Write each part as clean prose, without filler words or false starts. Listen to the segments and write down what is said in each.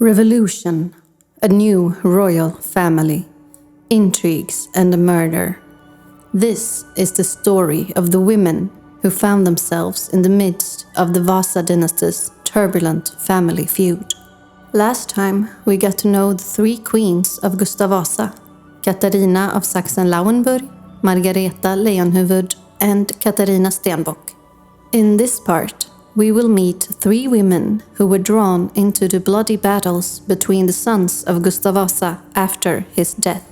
Revolution, a new royal family, intrigues and a murder. This is the story of the women who found themselves in the midst of the Vasa Dynasty's turbulent family feud. Last time we got to know the three queens of Gustav Vasa, Katarina of Sachsen-Lauenburg, Margareta Leonhuvud, and Katarina Stenbock. In this part, we will meet three women who were drawn into the bloody battles between the sons of Gustav Vasa after his death.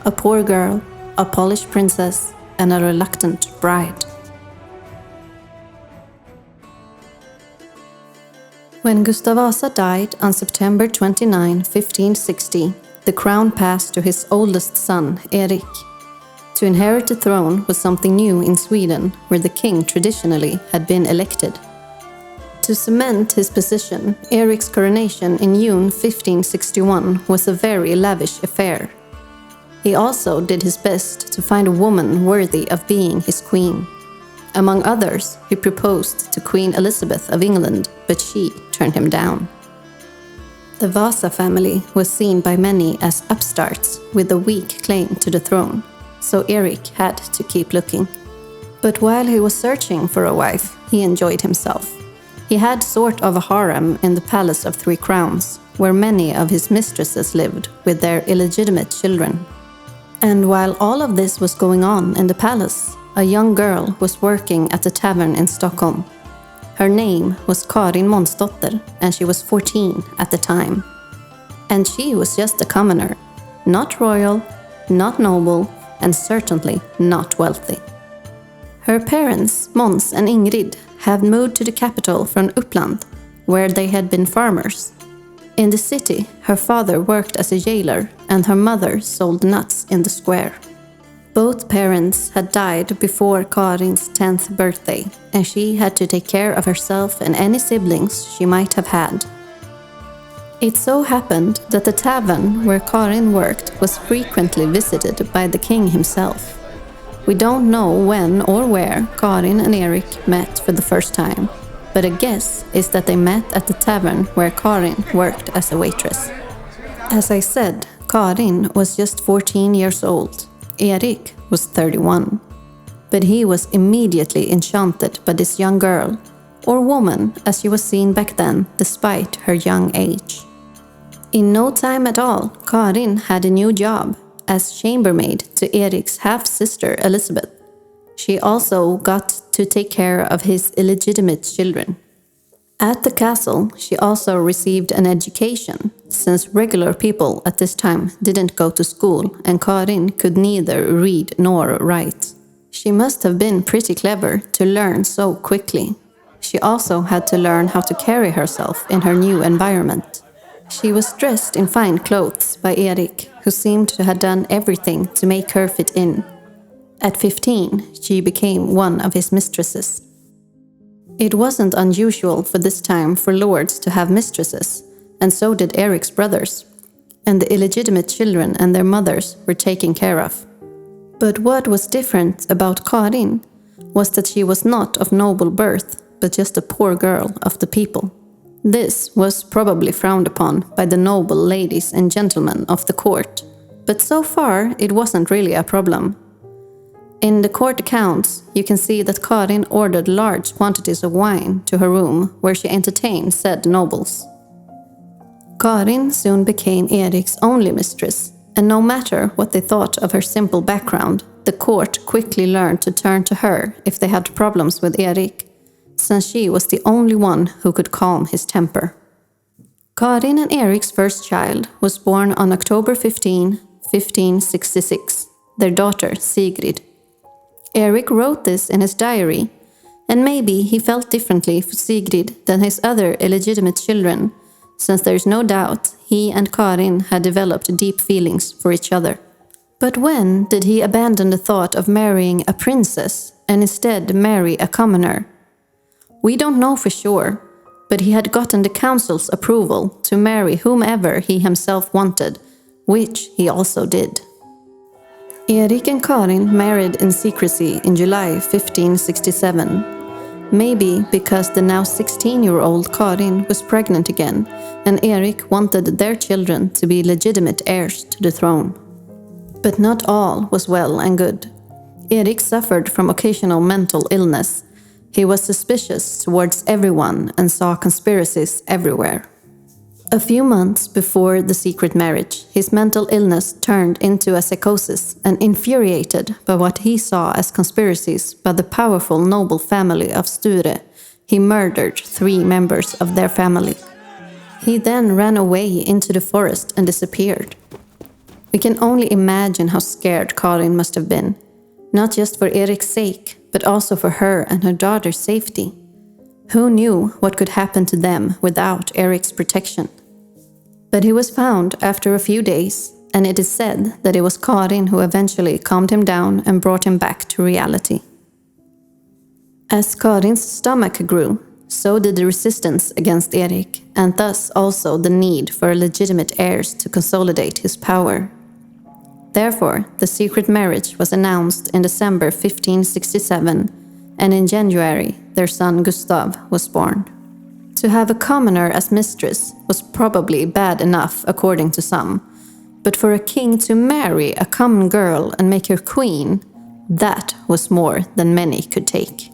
A poor girl, a Polish princess, and a reluctant bride. When Gustav Vasa died on September 29, 1560, the crown passed to his oldest son, Erik. To inherit the throne was something new in Sweden, where the king traditionally had been elected. To cement his position, Erik's coronation in June 1561 was a very lavish affair. He also did his best to find a woman worthy of being his queen. Among others, he proposed to Queen Elizabeth of England, but she turned him down. The Vasa family was seen by many as upstarts with a weak claim to the throne, so Erik had to keep looking. But while he was searching for a wife, he enjoyed himself. He had sort of a harem in the Palace of Three Crowns, where many of his mistresses lived with their illegitimate children. And while all of this was going on in the palace, a young girl was working at a tavern in Stockholm. Her name was Karin Månsdotter, and she was 14 at the time. And she was just a commoner, not royal, not noble, and certainly not wealthy. Her parents, Måns and Ingrid, had moved to the capital from Uppland, where they had been farmers. In the city, her father worked as a jailer, and her mother sold nuts in the square. Both parents had died before Karin's 10th birthday, and she had to take care of herself and any siblings she might have had. It so happened that the tavern where Karin worked was frequently visited by the king himself. We don't know when or where Karin and Erik met for the first time, but a guess is that they met at the tavern where Karin worked as a waitress. As I said, Karin was just 14 years old. Erik was 31. But he was immediately enchanted by this young girl, or woman as she was seen back then, despite her young age. In no time at all, Karin had a new job as chambermaid to Erik's half-sister Elizabeth. She also got to take care of his illegitimate children. At the castle, she also received an education, since regular people at this time didn't go to school and Karin could neither read nor write. She must have been pretty clever to learn so quickly. She also had to learn how to carry herself in her new environment. She was dressed in fine clothes by Erik, who seemed to have done everything to make her fit in. At 15, she became one of his mistresses. It wasn't unusual for this time for lords to have mistresses, and so did Erik's brothers, and the illegitimate children and their mothers were taken care of. But what was different about Karin was that she was not of noble birth, but just a poor girl of the people. This was probably frowned upon by the noble ladies and gentlemen of the court, but so far it wasn't really a problem. In the court accounts, you can see that Karin ordered large quantities of wine to her room where she entertained said nobles. Karin soon became Erik's only mistress, and no matter what they thought of her simple background, the court quickly learned to turn to her if they had problems with Erik, since she was the only one who could calm his temper. Karin and Erik's first child was born on October 15, 1566, their daughter Sigrid. Erik wrote this in his diary, and maybe he felt differently for Sigrid than his other illegitimate children, since there's no doubt he and Karin had developed deep feelings for each other. But when did he abandon the thought of marrying a princess and instead marry a commoner? We don't know for sure, but he had gotten the council's approval to marry whomever he himself wanted, which he also did. Erik and Karin married in secrecy in July 1567. Maybe because the now 16-year-old Karin was pregnant again, and Erik wanted their children to be legitimate heirs to the throne. But not all was well and good. Erik suffered from occasional mental illness. He was suspicious towards everyone and saw conspiracies everywhere. A few months before the secret marriage, his mental illness turned into a psychosis, and infuriated by what he saw as conspiracies by the powerful noble family of Sture, he murdered 3 members of their family. He then ran away into the forest and disappeared. We can only imagine how scared Karin must have been, not just for Erik's sake, but also for her and her daughter's safety. Who knew what could happen to them without Erik's protection? But he was found after a few days, and it is said that it was Karin who eventually calmed him down and brought him back to reality. As Karin's stomach grew, so did the resistance against Erik, and thus also the need for legitimate heirs to consolidate his power. Therefore, the secret marriage was announced in December 1567, and in January their son Gustav was born. To have a commoner as mistress was probably bad enough according to some, but for a king to marry a common girl and make her queen, that was more than many could take.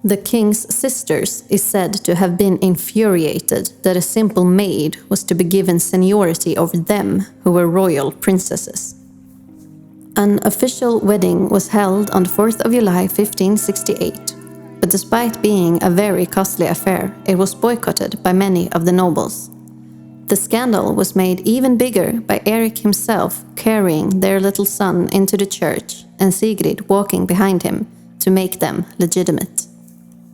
The king's sisters is said to have been infuriated that a simple maid was to be given seniority over them who were royal princesses. An official wedding was held on the 4th of July 1568, but despite being a very costly affair, it was boycotted by many of the nobles. The scandal was made even bigger by Erik himself carrying their little son into the church and Sigrid walking behind him to make them legitimate.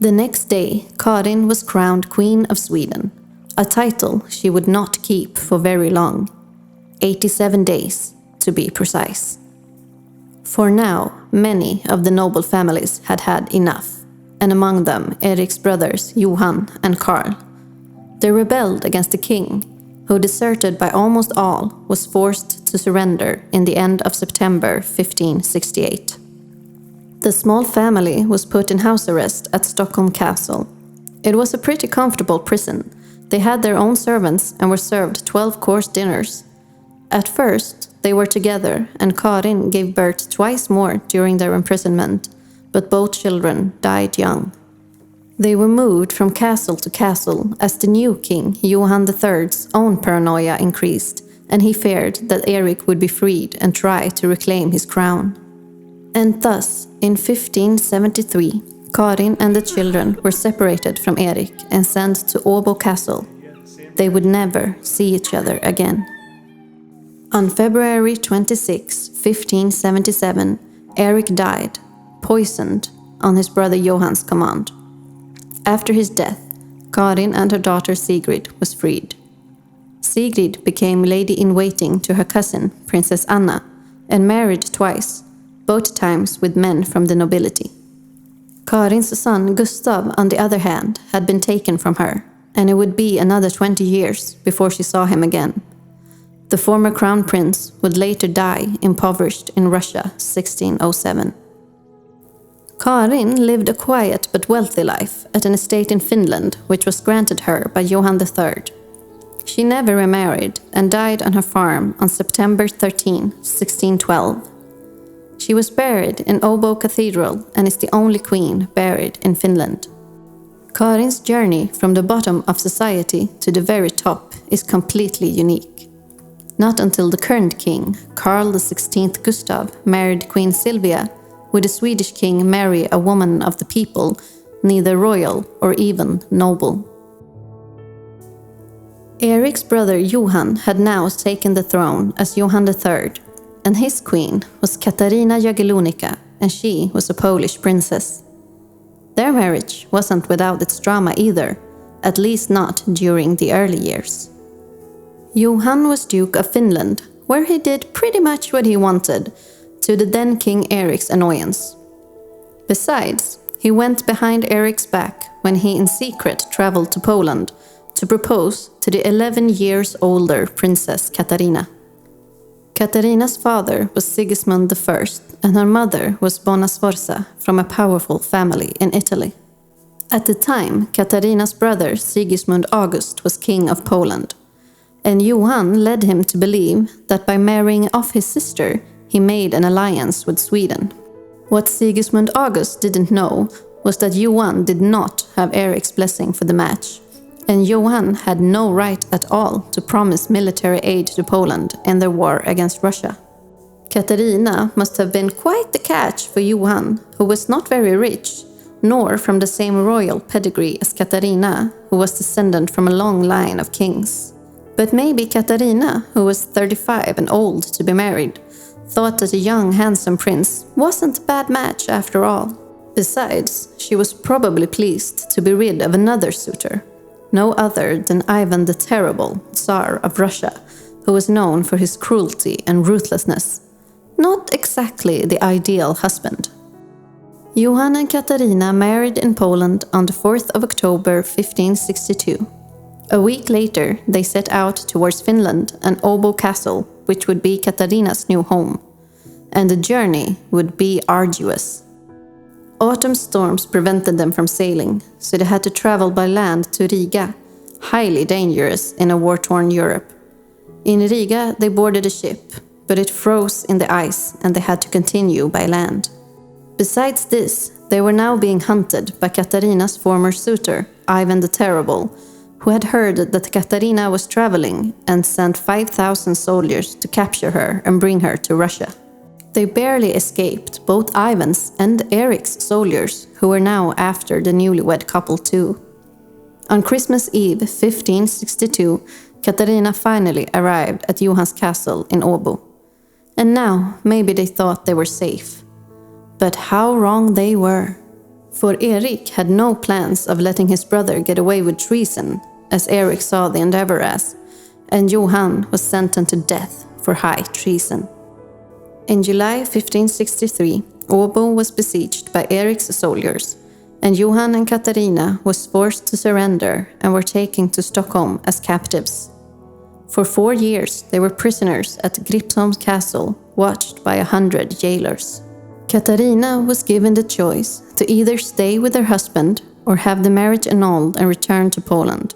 The next day, Karin was crowned Queen of Sweden, a title she would not keep for very long, 87 days to be precise. For now, many of the noble families had had enough, and among them Erik's brothers Johan and Karl. They rebelled against the king, who, deserted by almost all, was forced to surrender in the end of September 1568. The small family was put in house arrest at Stockholm Castle. It was a pretty comfortable prison. They had their own servants and were served 12-course dinners. At first, they were together, and Karin gave birth twice more during their imprisonment, but both children died young. They were moved from castle to castle as the new king, Johan III's own paranoia increased, and he feared that Erik would be freed and try to reclaim his crown. And thus, in 1573, Karin and the children were separated from Erik and sent to Åbo Castle. They would never see each other again. On February 26, 1577, Erik died, poisoned, on his brother Johan's command. After his death, Karin and her daughter Sigrid was freed. Sigrid became lady-in-waiting to her cousin, Princess Anna, and married twice, both times with men from the nobility. Karin's son Gustav, on the other hand, had been taken from her, and it would be another 20 years before she saw him again. The former crown prince would later die impoverished in Russia 1607. Karin lived a quiet but wealthy life at an estate in Finland, which was granted her by Johan III. She never remarried and died on her farm on September 13, 1612. She was buried in Åbo Cathedral and is the only queen buried in Finland. Karin's journey from the bottom of society to the very top is completely unique. Not until the current king, Carl XVI Gustav, married Queen Silvia, would the Swedish king marry a woman of the people, neither royal or even noble. Erik's brother Johan had now taken the throne as Johan III, and his queen was Katarina Jagellonica, and she was a Polish princess. Their marriage wasn't without its drama either, at least not during the early years. Johan was Duke of Finland, where he did pretty much what he wanted, to the then King Erik's annoyance. Besides, he went behind Erik's back when he in secret traveled to Poland to propose to the 11 years older Princess Katarina. Katarina's father was Sigismund I, and her mother was Bona Sforza from a powerful family in Italy. At the time, Katarina's brother Sigismund August was king of Poland, and Johan led him to believe that by marrying off his sister, he made an alliance with Sweden. What Sigismund August didn't know was that Johan did not have Erik's blessing for the match, and Johan had no right at all to promise military aid to Poland in their war against Russia. Katarina must have been quite the catch for Johan, who was not very rich, nor from the same royal pedigree as Katarina, who was descendant from a long line of kings. But maybe Katarina, who was 35 and old to be married, thought that a young, handsome prince wasn't a bad match after all. Besides, she was probably pleased to be rid of another suitor, no other than Ivan the Terrible, Tsar of Russia, who was known for his cruelty and ruthlessness. Not exactly the ideal husband. Johan and Katarina married in Poland on the 4th of October 1562. A week later, they set out towards Finland and Åbo Castle, which would be Katarina's new home. And the journey would be arduous. Autumn storms prevented them from sailing, so they had to travel by land to Riga, highly dangerous in a war-torn Europe. In Riga, they boarded a ship, but it froze in the ice and they had to continue by land. Besides this, they were now being hunted by Katarina's former suitor, Ivan the Terrible, who had heard that Katarina was traveling and sent 5,000 soldiers to capture her and bring her to Russia. They barely escaped both Ivan's and Erik's soldiers, who were now after the newlywed couple too. On Christmas Eve 1562, Katarina finally arrived at Johan's castle in Åbo. And now maybe they thought they were safe. But how wrong they were. For Erik had no plans of letting his brother get away with treason, as Erik saw the endeavor as, and Johan was sentenced to death for high treason. In July 1563, Åbo was besieged by Erik's soldiers, and Johan and Katarina was forced to surrender and were taken to Stockholm as captives. For 4 years, they were prisoners at Gripsholms castle, watched by 100 jailers. Katarina was given the choice to either stay with her husband or have the marriage annulled and return to Poland.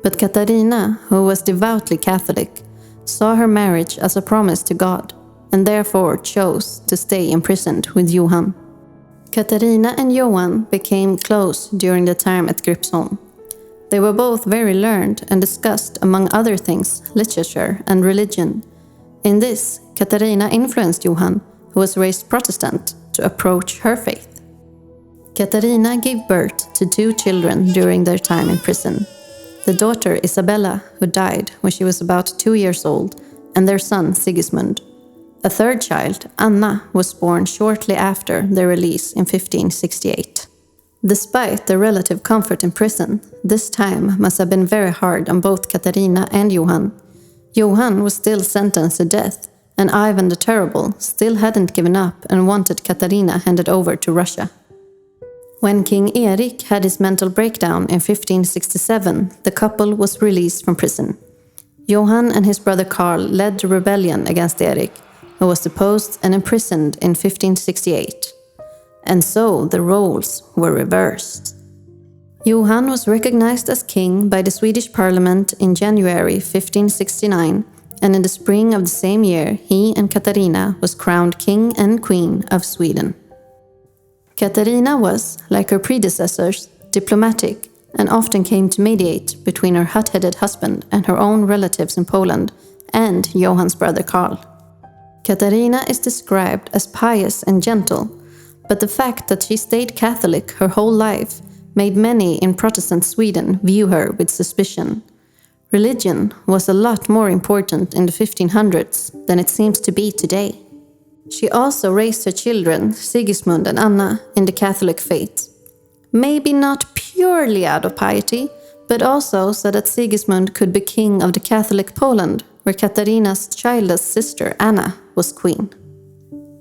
But Katarina, who was devoutly Catholic, saw her marriage as a promise to God, and therefore chose to stay imprisoned with Johan. Katarina and Johan became close during the time at Gripsholm. They were both very learned and discussed, among other things, literature and religion. In this, Katarina influenced Johan, who was raised Protestant, to approach her faith. Katarina gave birth to 2 children during their time in prison. The daughter Isabella, who died when she was about 2 years old, and their son Sigismund. A third child, Anna, was born shortly after their release in 1568. Despite their relative comfort in prison, this time must have been very hard on both Katarina and Johan. Johan was still sentenced to death, and Ivan the Terrible still hadn't given up and wanted Katarina handed over to Russia. When King Erik had his mental breakdown in 1567, the couple was released from prison. Johan and his brother Karl led the rebellion against Erik, who was deposed and imprisoned in 1568. And so the roles were reversed. Johan was recognized as king by the Swedish parliament in January 1569, and in the spring of the same year he and Katarina was crowned king and queen of Sweden. Katarina was, like her predecessors, diplomatic and often came to mediate between her hot-headed husband and her own relatives in Poland and Johan's brother Karl. Katarina is described as pious and gentle, but the fact that she stayed Catholic her whole life made many in Protestant Sweden view her with suspicion. Religion was a lot more important in the 1500s than it seems to be today. She also raised her children, Sigismund and Anna, in the Catholic faith. Maybe not purely out of piety, but also so that Sigismund could be king of the Catholic Poland, where Katarina's childless sister Anna was queen.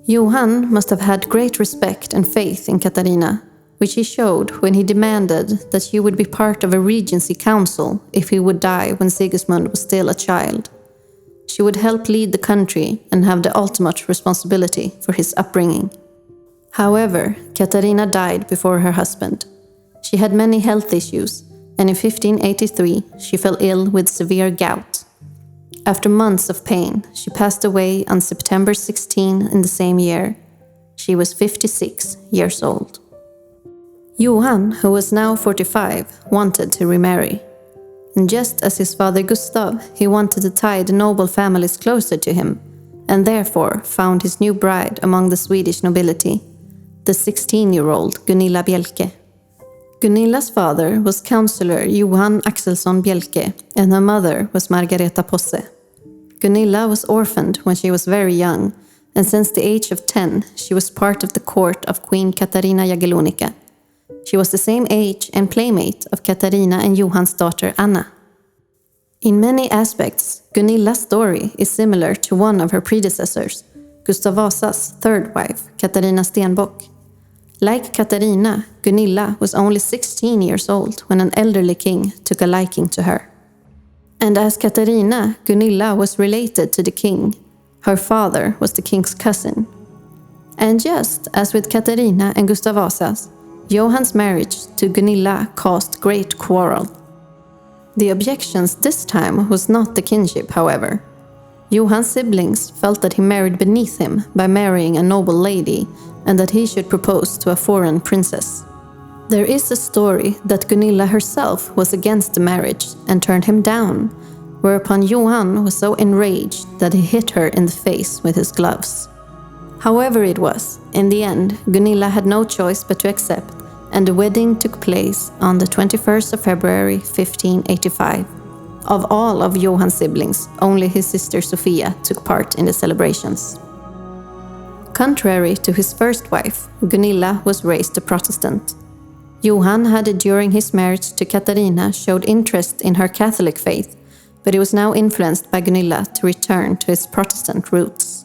Johan must have had great respect and faith in Katarina, which he showed when he demanded that she would be part of a regency council if he would die when Sigismund was still a child. She would help lead the country and have the ultimate responsibility for his upbringing. However, Katarina died before her husband. She had many health issues, and in 1583 she fell ill with severe gout. After months of pain, she passed away on September 16 in the same year. She was 56 years old. Johan, who was now 45, wanted to remarry. And just as his father Gustav, he wanted to tie the noble families closer to him, and therefore found his new bride among the Swedish nobility, the 16-year-old Gunilla Bielke. Gunilla's father was councillor Johan Axelsson Bielke, and her mother was Margareta Posse. Gunilla was orphaned when she was very young, and since the age of 10, she was part of the court of Queen Katarina Jagellonica. She was the same age and playmate of Katarina and Johan's daughter Anna. In many aspects, Gunilla's story is similar to one of her predecessors, Gustav Vasa's third wife, Katarina Stenbock. Like Katarina, Gunilla was only 16 years old when an elderly king took a liking to her. And as Katarina, Gunilla was related to the king. Her father was the king's cousin. And just as with Katarina and Gustav Vasa's, Johan's marriage to Gunilla caused great quarrel. The objections this time was not the kinship, however. Johan's siblings felt that he married beneath him by marrying a noble lady, and that he should propose to a foreign princess. There is a story that Gunilla herself was against the marriage and turned him down, whereupon Johan was so enraged that he hit her in the face with his gloves. However it was, in the end, Gunilla had no choice but to accept, and the wedding took place on the 21st of February 1585. Of all of Johan's siblings, only his sister Sofia took part in the celebrations. Contrary to his first wife, Gunilla was raised a Protestant. Johan had during his marriage to Katarina showed interest in her Catholic faith, but he was now influenced by Gunilla to return to his Protestant roots.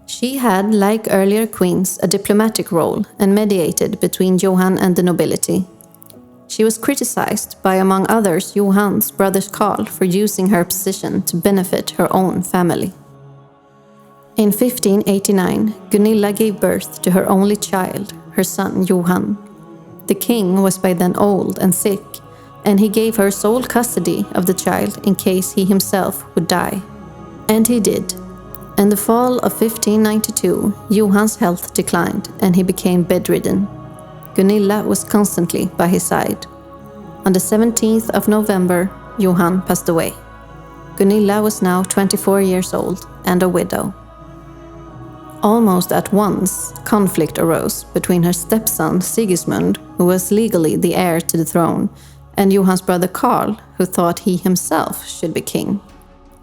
She had, like earlier queens, a diplomatic role and mediated between Johan and the nobility. She was criticized by, among others, Johan's brother Karl for using her position to benefit her own family. In 1589, Gunilla gave birth to her only child, her son Johan. The king was by then old and sick, and he gave her sole custody of the child in case he himself would die. And he did. In the fall of 1592, Johan's health declined and he became bedridden. Gunilla was constantly by his side. On the 17th of November, Johan passed away. Gunilla was now 24 years old and a widow. Almost at once, conflict arose between her stepson Sigismund, who was legally the heir to the throne, and Johan's brother Karl, who thought he himself should be king.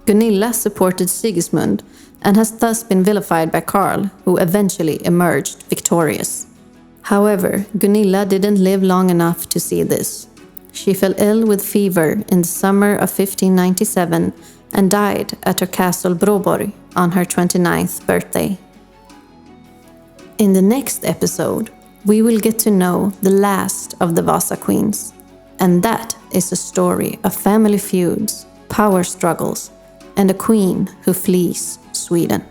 Gunilla supported Sigismund and has thus been vilified by Karl, who eventually emerged victorious. However, Gunilla didn't live long enough to see this. She fell ill with fever in the summer of 1597 and died at her castle Broborg on her 29th birthday. In the next episode, we will get to know the last of the Vasa Queens, and that is a story of family feuds, power struggles, and a queen who flees Sweden.